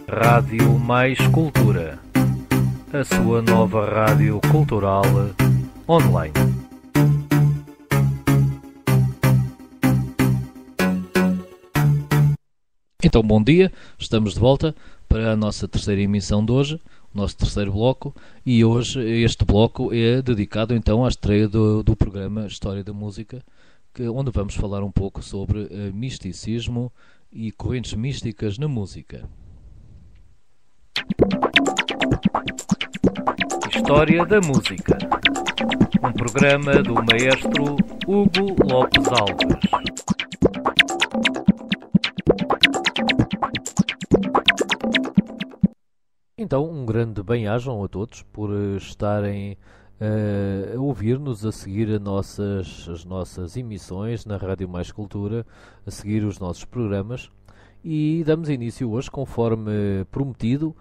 Rádio Mais Cultura, a sua nova rádio cultural online. Então, bom dia, estamos de volta para a nossa terceira emissão de hoje, o nosso terceiro bloco, e hoje este bloco é dedicado então à estreia do programa História da Música, onde vamos falar um pouco sobre misticismo e correntes místicas na música. História da Música, um programa do maestro Hugo Lopes Alves. Então, um grande bem-ajam a todos por estarem a ouvir-nos, a seguir as nossas emissões na Rádio Mais Cultura, a seguir os nossos programas. E damos início hoje, conforme prometido,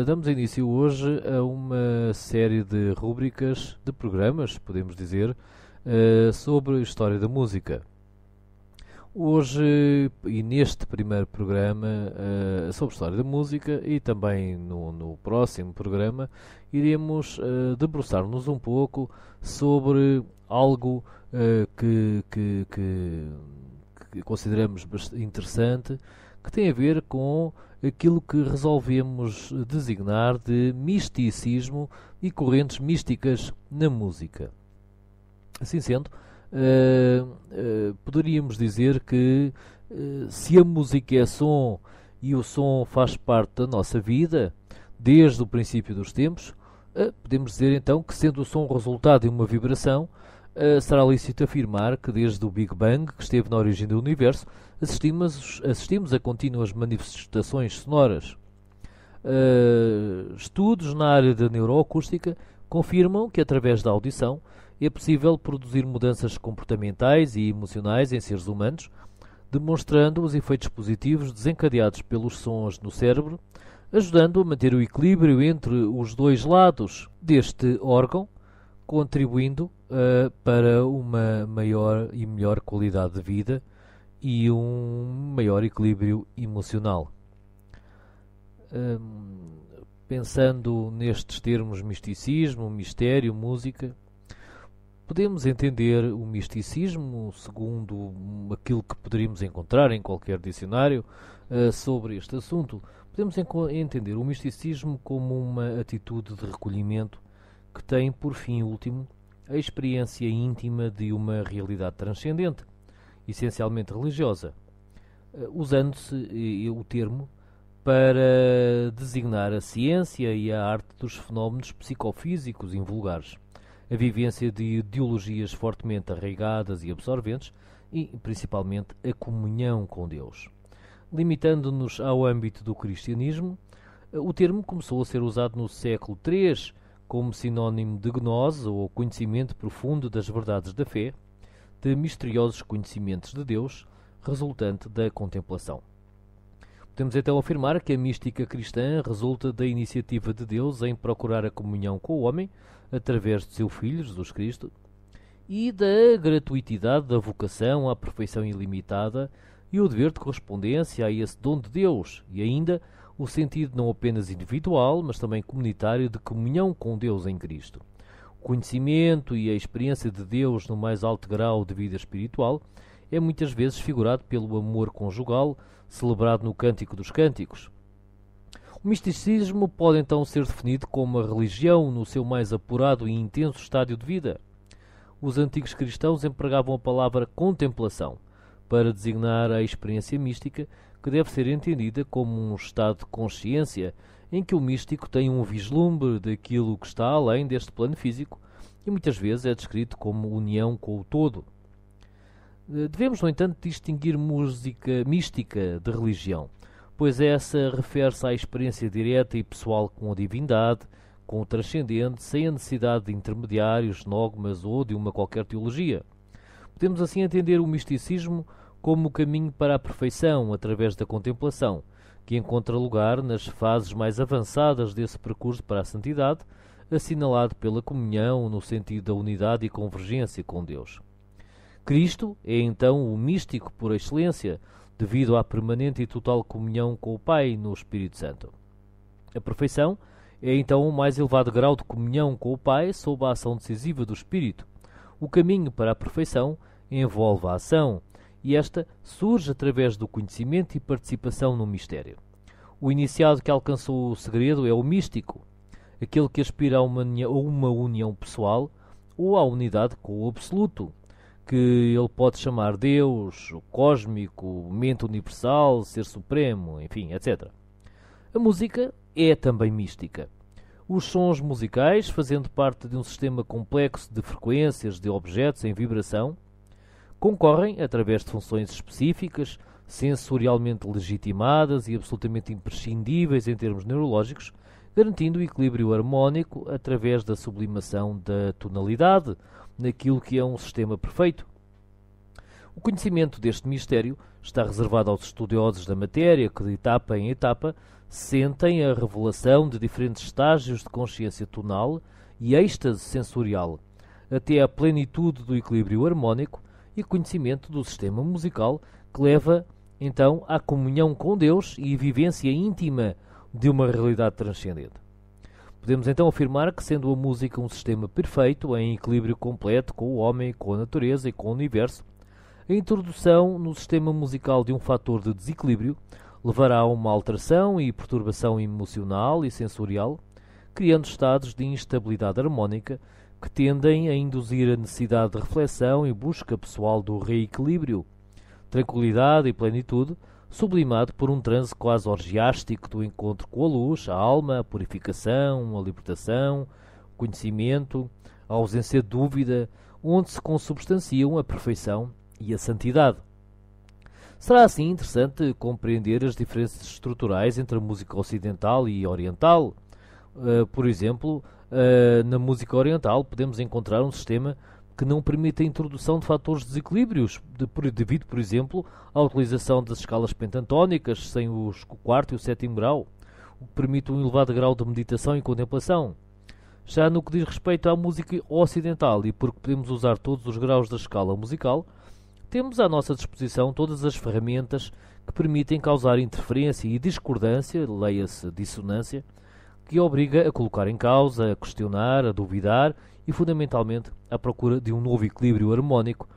damos início hoje a uma série de rúbricas, de programas, podemos dizer, sobre a história da música. Hoje, e neste primeiro programa sobre história da música, e também no próximo programa, iremos debruçar-nos um pouco sobre algo que consideramos bastante interessante, que tem a ver com aquilo que resolvemos designar de misticismo e correntes místicas na música. Assim sendo, poderíamos dizer que se a música é som e o som faz parte da nossa vida desde o princípio dos tempos, podemos dizer então que, sendo o som resultado de uma vibração, será lícito afirmar que desde o Big Bang, que esteve na origem do universo, assistimos a contínuas manifestações sonoras. Estudos na área da neuroacústica confirmam que, através da audição, é possível produzir mudanças comportamentais e emocionais em seres humanos, demonstrando os efeitos positivos desencadeados pelos sons no cérebro, ajudando a manter o equilíbrio entre os dois lados deste órgão, contribuindo para uma maior e melhor qualidade de vida e um maior equilíbrio emocional. Pensando nestes termos misticismo, mistério, música, podemos entender o misticismo, segundo aquilo que poderíamos encontrar em qualquer dicionário sobre este assunto, podemos entender o misticismo como uma atitude de recolhimento que tem por fim último a experiência íntima de uma realidade transcendente, essencialmente religiosa, usando-se o termo para designar a ciência e a arte dos fenómenos psicofísicos invulgares, a vivência de ideologias fortemente arraigadas e absorventes e, principalmente, a comunhão com Deus. Limitando-nos ao âmbito do cristianismo, o termo começou a ser usado no século III como sinónimo de gnose, ou conhecimento profundo das verdades da fé, de misteriosos conhecimentos de Deus, resultante da contemplação. Podemos então afirmar que a mística cristã resulta da iniciativa de Deus em procurar a comunhão com o homem, através de seu Filho, Jesus Cristo, e da gratuitidade da vocação à perfeição ilimitada e o dever de correspondência a esse dom de Deus, e ainda o sentido não apenas individual, mas também comunitário de comunhão com Deus em Cristo. O conhecimento e a experiência de Deus no mais alto grau de vida espiritual é muitas vezes figurado pelo amor conjugal, celebrado no Cântico dos Cânticos. O misticismo pode então ser definido como a religião no seu mais apurado e intenso estádio de vida. Os antigos cristãos empregavam a palavra contemplação para designar a experiência mística, que deve ser entendida como um estado de consciência em que o místico tem um vislumbre daquilo que está além deste plano físico e muitas vezes é descrito como união com o todo. Devemos, no entanto, distinguir música mística de religião, pois essa refere-se à experiência direta e pessoal com a divindade, com o transcendente, sem a necessidade de intermediários, dogmas ou de uma qualquer teologia. Podemos assim entender o misticismo como o caminho para a perfeição através da contemplação, que encontra lugar nas fases mais avançadas desse percurso para a santidade, assinalado pela comunhão no sentido da unidade e convergência com Deus. Cristo é então o místico por excelência, devido à permanente e total comunhão com o Pai no Espírito Santo. A perfeição é então o mais elevado grau de comunhão com o Pai sob a ação decisiva do Espírito. O caminho para a perfeição envolve a ação, e esta surge através do conhecimento e participação no mistério. O iniciado que alcançou o segredo é o místico, aquele que aspira a uma união pessoal ou à unidade com o absoluto, que ele pode chamar Deus, o cósmico, mente universal, ser supremo, enfim, etc. A música é também mística. Os sons musicais, fazendo parte de um sistema complexo de frequências de objetos em vibração, concorrem, através de funções específicas, sensorialmente legitimadas e absolutamente imprescindíveis em termos neurológicos, garantindo o equilíbrio harmónico através da sublimação da tonalidade, naquilo que é um sistema perfeito. O conhecimento deste mistério está reservado aos estudiosos da matéria que, de etapa em etapa, sentem a revelação de diferentes estágios de consciência tonal e êxtase sensorial, até à plenitude do equilíbrio harmónico e conhecimento do sistema musical, que leva, então, à comunhão com Deus e vivência íntima de uma realidade transcendente. Podemos então afirmar que, sendo a música um sistema perfeito, em equilíbrio completo com o homem, com a natureza e com o universo, a introdução no sistema musical de um fator de desequilíbrio levará a uma alteração e perturbação emocional e sensorial, criando estados de instabilidade harmónica que tendem a induzir a necessidade de reflexão e busca pessoal do reequilíbrio, tranquilidade e plenitude, sublimado por um transe quase orgiástico do encontro com a luz, a alma, a purificação, a libertação, o conhecimento, a ausência de dúvida, onde se consubstanciam a perfeição e a santidade. Será assim interessante compreender as diferenças estruturais entre a música ocidental e oriental. Por exemplo, na música oriental podemos encontrar um sistema que não permite a introdução de fatores de desequilíbrios, devido, por exemplo, à utilização das escalas pentatônicas sem o quarto e o sétimo grau, o que permite um elevado grau de meditação e contemplação. Já no que diz respeito à música ocidental, e porque podemos usar todos os graus da escala musical, temos à nossa disposição todas as ferramentas que permitem causar interferência e discordância, leia-se dissonância, que obriga a colocar em causa, a questionar, a duvidar e, fundamentalmente, à procura de um novo equilíbrio harmónico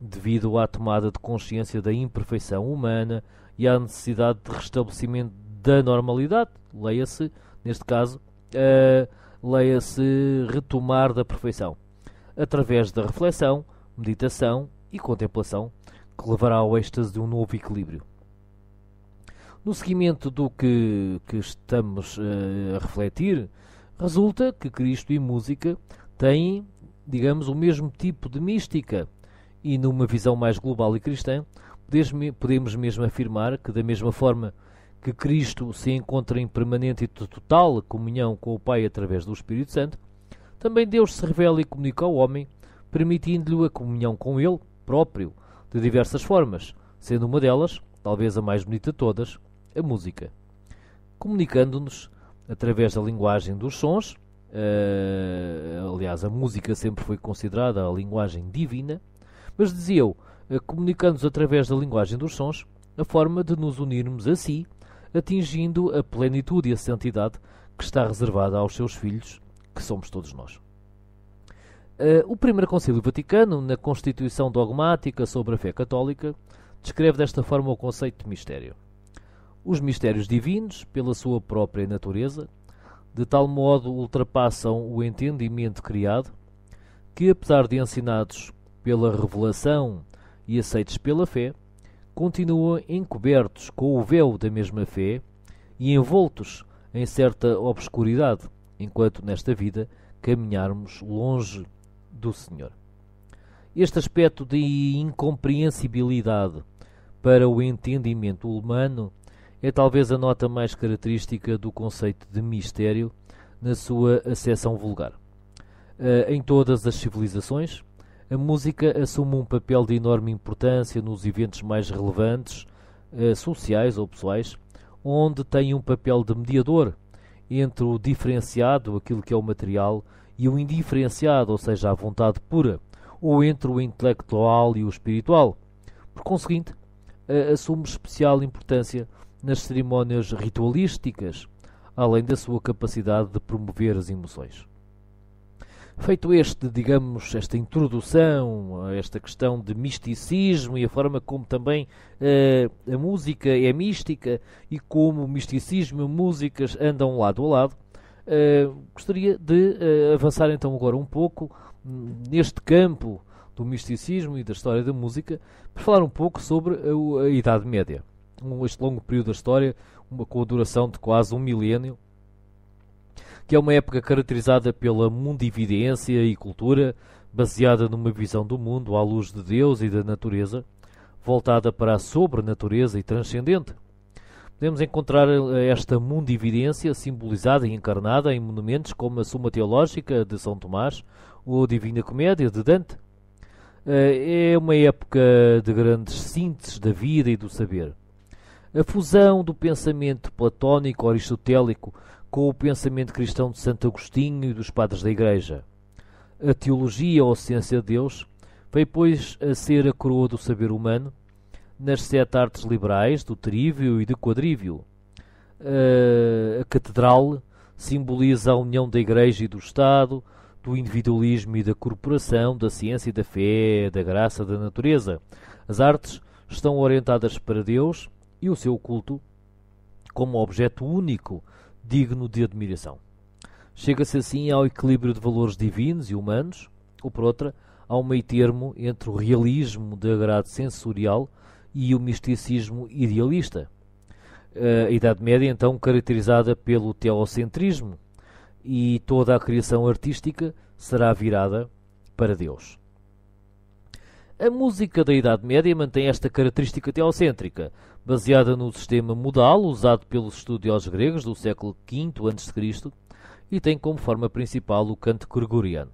devido à tomada de consciência da imperfeição humana e à necessidade de restabelecimento da normalidade, leia-se, neste caso, leia-se retomar da perfeição, através da reflexão, meditação e contemplação, que levará ao êxtase de um novo equilíbrio. No seguimento do que estamos a refletir, resulta que Cristo e música têm, digamos, o mesmo tipo de mística, e numa visão mais global e cristã, podemos mesmo afirmar que, da mesma forma que Cristo se encontra em permanente e total comunhão com o Pai através do Espírito Santo, também Deus se revela e comunica ao homem, permitindo-lhe a comunhão com Ele próprio, de diversas formas, sendo uma delas, talvez a mais bonita de todas, a música. Comunicando-nos através da linguagem dos sons, aliás, a música sempre foi considerada a linguagem divina, mas dizia eu, comunicando-nos através da linguagem dos sons, a forma de nos unirmos a si, atingindo a plenitude e a santidade que está reservada aos seus filhos, que somos todos nós. O Primeiro Concílio Vaticano, na Constituição Dogmática sobre a Fé Católica, descreve desta forma o conceito de mistério. Os mistérios divinos, pela sua própria natureza, de tal modo ultrapassam o entendimento criado, que, apesar de ensinados pela revelação e aceitos pela fé, continuam encobertos com o véu da mesma fé e envoltos em certa obscuridade, enquanto nesta vida caminharmos longe do Senhor. Este aspecto de incompreensibilidade para o entendimento humano é talvez a nota mais característica do conceito de mistério na sua acessão vulgar. Em todas as civilizações, a música assume um papel de enorme importância nos eventos mais relevantes, sociais ou pessoais, onde tem um papel de mediador entre o diferenciado, aquilo que é o material, e o indiferenciado, ou seja, a vontade pura, ou entre o intelectual e o espiritual. Por conseguinte, assume especial importância nas cerimónias ritualísticas, além da sua capacidade de promover as emoções. Feito esta introdução a esta questão de misticismo e a forma como também a música é mística e como o misticismo e a música andam lado a lado, gostaria de avançar então agora um pouco neste campo do misticismo e da história da música, para falar um pouco sobre a Idade Média. Este longo período da história, com a duração de quase um milénio, que é uma época caracterizada pela mundividência e cultura, baseada numa visão do mundo à luz de Deus e da natureza, voltada para a sobrenatureza e transcendente. Podemos encontrar esta mundividência simbolizada e encarnada em monumentos como a Suma Teológica de São Tomás ou a Divina Comédia de Dante. É uma época de grandes sínteses da vida e do saber. A fusão do pensamento platónico aristotélico com o pensamento cristão de Santo Agostinho e dos padres da Igreja. A teologia ou ciência de Deus veio, pois, a ser a coroa do saber humano nas 7 artes liberais do trívio e do quadrívio. A catedral simboliza a união da Igreja e do Estado, do individualismo e da corporação, da ciência e da fé, da graça da natureza. As artes estão orientadas para Deus e o seu culto como objeto único, digno de admiração. Chega-se assim ao equilíbrio de valores divinos e humanos, ou por outra, ao meio termo entre o realismo de agrado sensorial e o misticismo idealista. A Idade Média, então, caracterizada pelo teocentrismo, e toda a criação artística será virada para Deus. A música da Idade Média mantém esta característica teocêntrica, baseada no sistema modal usado pelos estudiosos gregos do século V a.C. e tem como forma principal o canto gregoriano.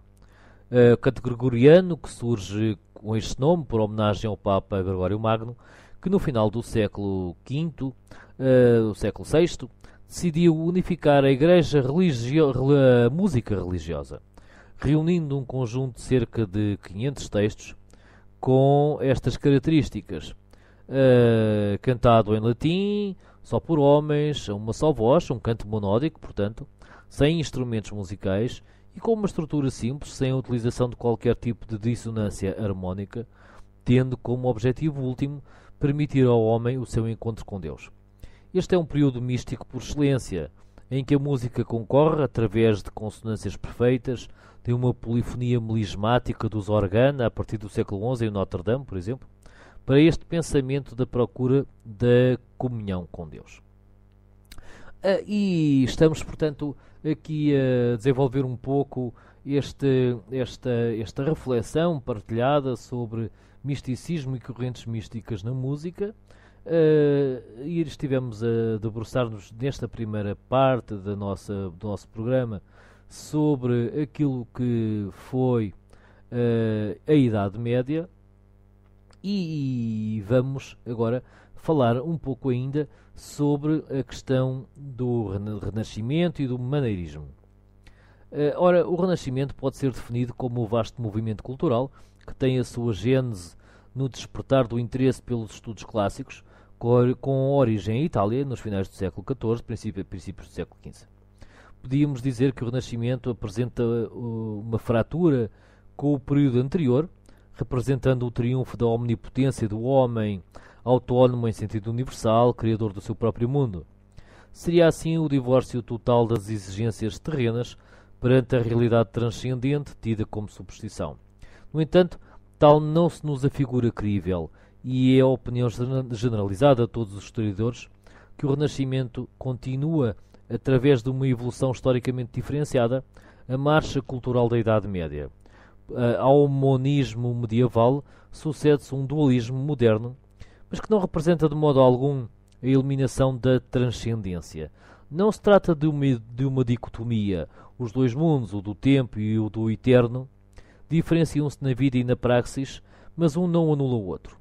O canto gregoriano, que surge com este nome por homenagem ao Papa Gregório Magno, que no final do século V, do século VI, decidiu unificar a a música religiosa, reunindo um conjunto de cerca de 500 textos com estas características. Cantado em latim, só por homens, a uma só voz, um canto monódico, portanto, sem instrumentos musicais e com uma estrutura simples, sem a utilização de qualquer tipo de dissonância harmónica, tendo como objetivo último permitir ao homem o seu encontro com Deus. Este é um período místico por excelência, em que a música concorre, através de consonâncias perfeitas, de uma polifonia melismática dos organa, a partir do século XI em Notre Dame, por exemplo, para este pensamento da procura da comunhão com Deus. E estamos, portanto, aqui a desenvolver um pouco esta reflexão partilhada sobre misticismo e correntes místicas na música. E estivemos a debruçar-nos nesta primeira parte do nosso programa sobre aquilo que foi a Idade Média, e vamos agora falar um pouco ainda sobre a questão do Renascimento e do maneirismo. Ora, o Renascimento pode ser definido como um vasto movimento cultural que tem a sua gênese no despertar do interesse pelos estudos clássicos, com origem em Itália nos finais do século XIV, princípios do século XV. Podíamos dizer que o Renascimento apresenta uma fratura com o período anterior, representando o triunfo da omnipotência do homem autónomo em sentido universal, criador do seu próprio mundo. Seria assim o divórcio total das exigências terrenas perante a realidade transcendente tida como superstição. No entanto, tal não se nos afigura crível, e é a opinião generalizada de todos os historiadores que o Renascimento continua, através de uma evolução historicamente diferenciada, a marcha cultural da Idade Média. Ao monismo medieval sucede-se um dualismo moderno, mas que não representa de modo algum a eliminação da transcendência. Não se trata de uma dicotomia. Os dois mundos, o do tempo e o do eterno, diferenciam-se na vida e na praxis, mas um não anula o outro.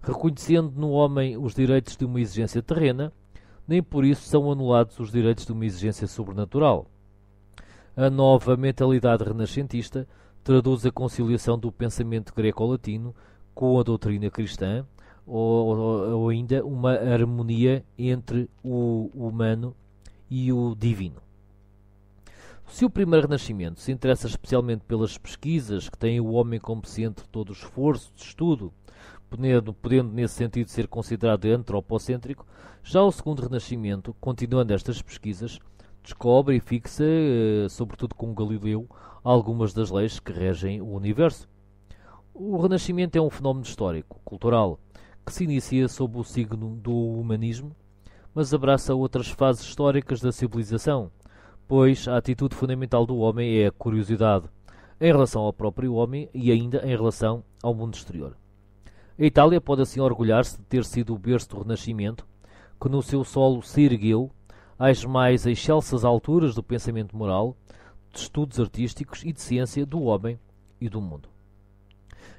Reconhecendo no homem os direitos de uma exigência terrena, nem por isso são anulados os direitos de uma exigência sobrenatural. A nova mentalidade renascentista traduz a conciliação do pensamento greco-latino com a doutrina cristã, ou ainda uma harmonia entre o humano e o divino. Se o primeiro Renascimento se interessa especialmente pelas pesquisas que têm o homem como centro de todo o esforço de estudo, podendo nesse sentido ser considerado antropocêntrico, já o segundo Renascimento, continuando estas pesquisas, descobre e fixa, sobretudo com Galileu, algumas das leis que regem o universo. O Renascimento é um fenómeno histórico, cultural, que se inicia sob o signo do humanismo, mas abraça outras fases históricas da civilização, pois a atitude fundamental do homem é a curiosidade em relação ao próprio homem e ainda em relação ao mundo exterior. A Itália pode assim orgulhar-se de ter sido o berço do Renascimento, que no seu solo se ergueu às mais excelsas alturas do pensamento moral, de estudos artísticos e de ciência do homem e do mundo.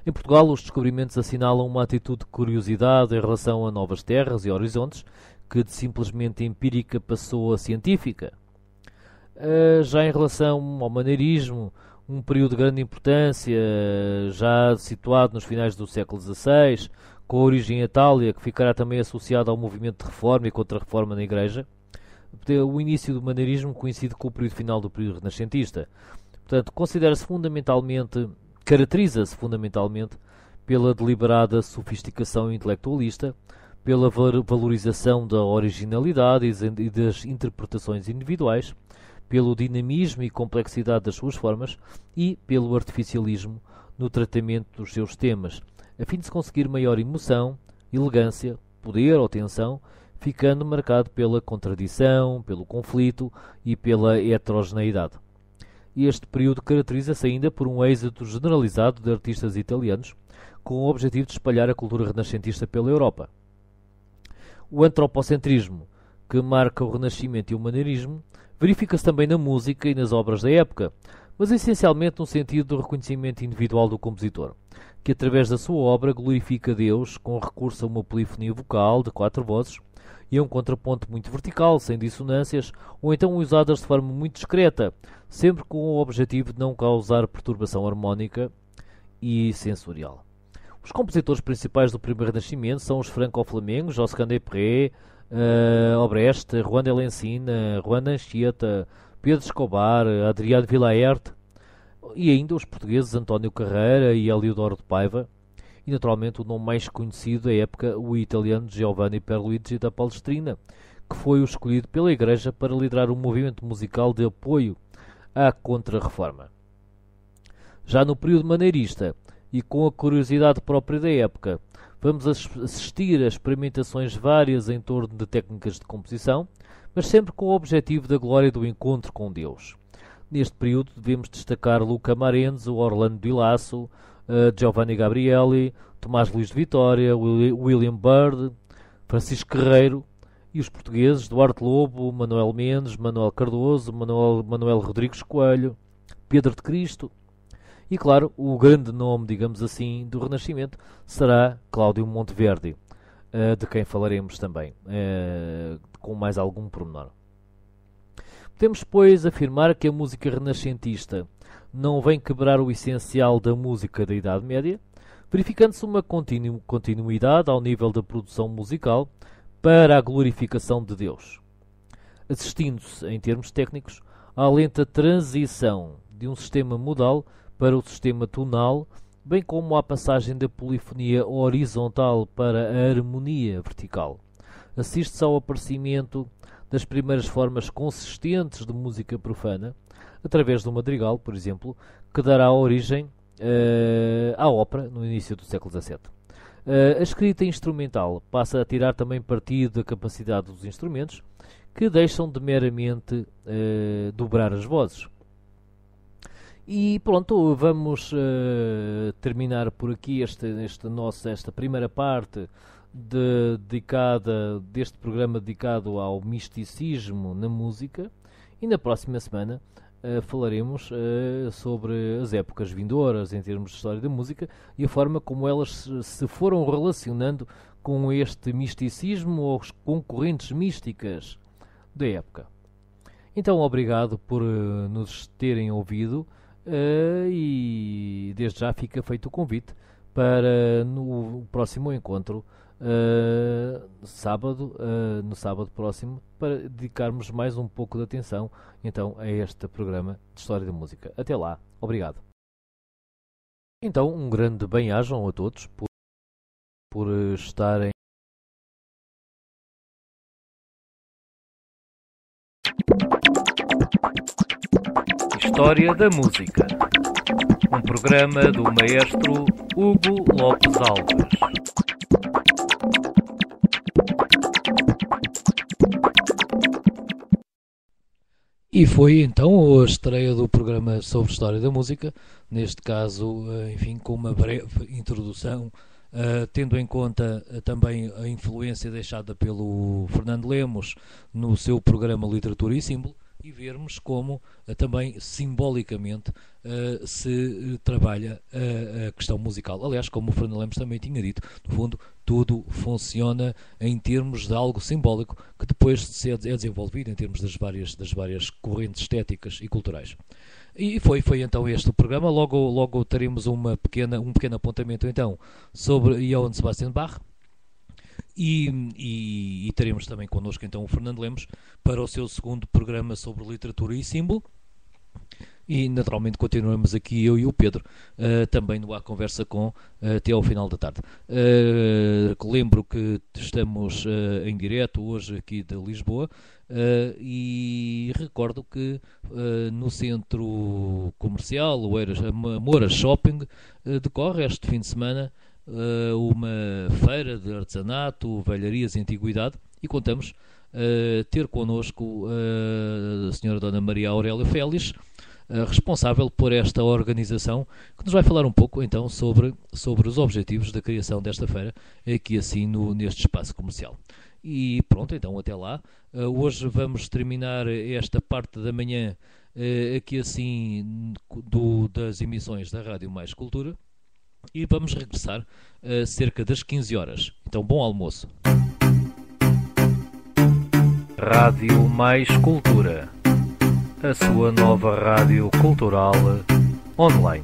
Em Portugal, os descobrimentos assinalam uma atitude de curiosidade em relação a novas terras e horizontes, que de simplesmente empírica passou a científica. Já em relação ao maneirismo, um período de grande importância, já situado nos finais do século XVI, com a origem em Itália, que ficará também associado ao movimento de reforma e contra-reforma na Igreja. O início do maneirismo coincide com o período final do período renascentista. Portanto, caracteriza-se fundamentalmente pela deliberada sofisticação intelectualista, pela valorização da originalidade e das interpretações individuais, pelo dinamismo e complexidade das suas formas e pelo artificialismo no tratamento dos seus temas, a fim de se conseguir maior emoção, elegância, poder ou tensão, ficando marcado pela contradição, pelo conflito e pela heterogeneidade. Este período caracteriza-se ainda por um êxito generalizado de artistas italianos, com o objetivo de espalhar a cultura renascentista pela Europa. O antropocentrismo, que marca o Renascimento e o maneirismo, verifica-se também na música e nas obras da época, mas essencialmente no sentido do reconhecimento individual do compositor, que através da sua obra glorifica Deus com recurso a uma polifonia vocal de 4 vozes e a um contraponto muito vertical, sem dissonâncias, ou então usadas de forma muito discreta, sempre com o objetivo de não causar perturbação harmónica e sensorial. Os compositores principais do primeiro Renascimento são os franco-flamengos, Josquin des Prez, Obrecht, Juan de Lencina, Juan Anchieta, Pedro Escobar, Adriano Villaerte e ainda os portugueses António Carreira e Eliodoro de Paiva e naturalmente o nome mais conhecido da época, o italiano Giovanni Pierluigi da Palestrina, que foi o escolhido pela Igreja para liderar um movimento musical de apoio à Contra-Reforma. Já no período maneirista e com a curiosidade própria da época, vamos assistir a experimentações várias em torno de técnicas de composição, mas sempre com o objetivo da glória do encontro com Deus. Neste período devemos destacar Luca Marenzo, Orlando Di Lasso, Giovanni Gabrieli, Tomás Luís de Vitória, William Byrd, Francisco Guerreiro e os portugueses Duarte Lobo, Manuel Mendes, Manuel Cardoso, Manuel Rodrigues Coelho, Pedro de Cristo. E, claro, o grande nome, digamos assim, do Renascimento será Cláudio Monteverdi, de quem falaremos também, com mais algum pormenor. Podemos, pois, afirmar que a música renascentista não vem quebrar o essencial da música da Idade Média, verificando-se uma continuidade ao nível da produção musical para a glorificação de Deus, assistindo-se, em termos técnicos, à lenta transição de um sistema modal para o sistema tonal, bem como à passagem da polifonia horizontal para a harmonia vertical. Assiste-se ao aparecimento das primeiras formas consistentes de música profana, através do madrigal, por exemplo, que dará origem à ópera no início do século XVII. A escrita instrumental passa a tirar também partido da capacidade dos instrumentos, que deixam de meramente dobrar as vozes. E pronto, vamos terminar por aqui esta primeira parte deste programa dedicado ao misticismo na música, e na próxima semana falaremos sobre as épocas vindouras em termos de história da música e a forma como elas se foram relacionando com este misticismo ou as concorrentes místicas da época. Então, obrigado por nos terem ouvido. e desde já fica feito o convite para no próximo encontro, no sábado próximo, para dedicarmos mais um pouco de atenção então a este programa de História da Música. Até lá, obrigado. Então, um grande bem-ajam a todos por estarem. História da Música, um programa do maestro Hugo Lopes Alves. E foi então a estreia do programa sobre História da Música, neste caso, enfim, com uma breve introdução, tendo em conta também a influência deixada pelo Fernando Lemos no seu programa Literatura e Símbolo, e vermos como também simbolicamente se trabalha a questão musical. Aliás, como o Fernando Lemos também tinha dito, no fundo tudo funciona em termos de algo simbólico que depois é desenvolvido em termos das várias correntes estéticas e culturais. E foi então este o programa. Logo teremos um pequeno apontamento então sobre Johann Sebastian Bach. E teremos também connosco então o Fernando Lemos para o seu segundo programa sobre literatura e símbolo. E naturalmente continuamos aqui eu e o Pedro também no A Conversa Com até ao final da tarde. Lembro que estamos em direto hoje aqui de Lisboa e recordo que no centro comercial, o Moura Shopping, decorre este fim de semana uma feira de artesanato, velharias e antiguidade, e contamos ter connosco a senhora Dona Maria Aurélia Félix, responsável por esta organização, que nos vai falar um pouco então sobre os objetivos da criação desta feira aqui assim neste espaço comercial. E pronto, então até lá. Hoje vamos terminar esta parte da manhã aqui assim das emissões da Rádio Mais Cultura. E vamos regressar cerca das 15 horas. Então, bom almoço. Rádio Mais Cultura, a sua nova rádio cultural online.